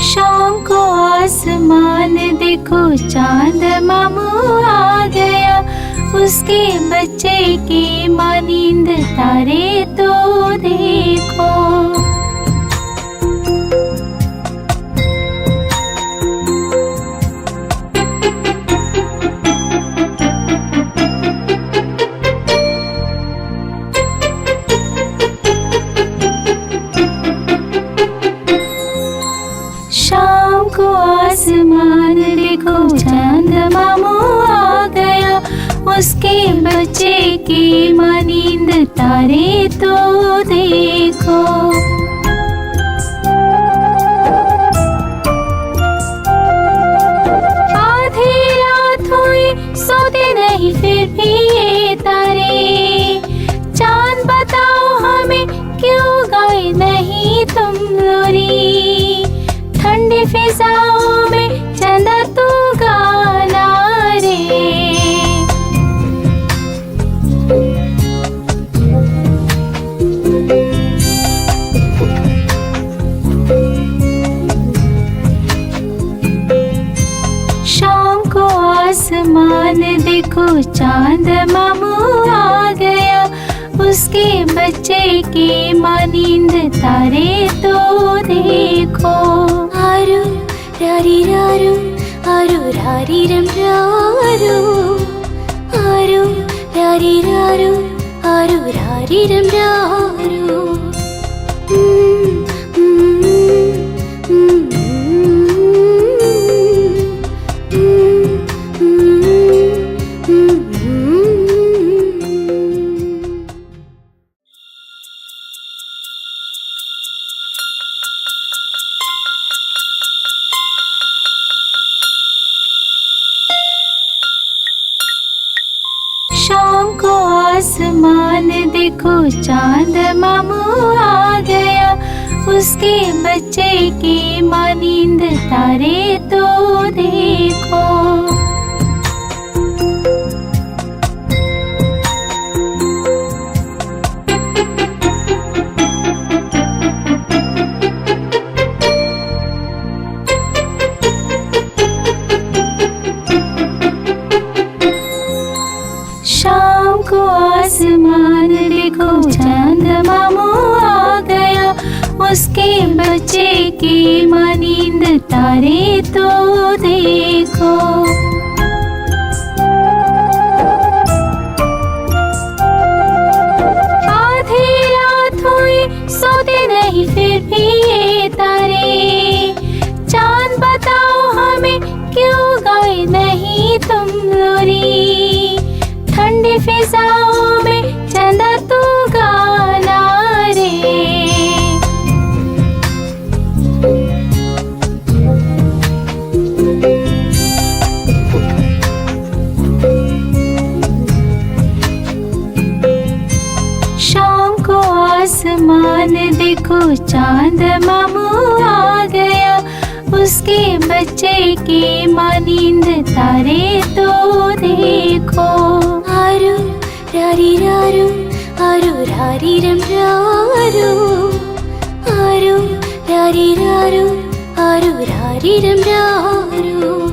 शाम को आसमान देखो चांद मामू आ गया, उसके बच्चे की मानिंद तारे तो देखो। शाम को आसमान देखो चांद मामू आ गया, उसके बच्चे की मानिंद तारे तो देखो। आधी रात हुई सोते नहीं फिर भी ये तारे, चांद बताओ हमें क्यों गाए नहीं तुम लोरी। ठंडी फिजाओं में चंदा तू गाना रे। शाम को आसमान देखो चांद मामू आ गया, उसके बच्चे की मानिंद तारे तो देखो। आरू रारी रारू आरू रारी रम रारू, आरू रारी रारू आरू रारी रम रारू। शाम को आसमान देखो चांद मामू आ गया, उसके बच्चे की मानिंद तारे तो देखो। शाम को आसमान देखो चांद मामू आ गया, उसके बच्चे की मानिंद तारे तो देखो। आधी रात हुई सोते नहीं फिर भी ये तारे, चांद बताओ हमें क्यों गाए नहीं तुम लोरी। ठंडी फिजाओं में चंदा तू गाना रे। शाम को आसमान देखो चांद मामू आ गया, उसके बच्चे की मानिंद तारे तो देखो। आरू रारी रारू आरू रारी रम रारू, आरू रारी रारू आरू रारी रम रारू।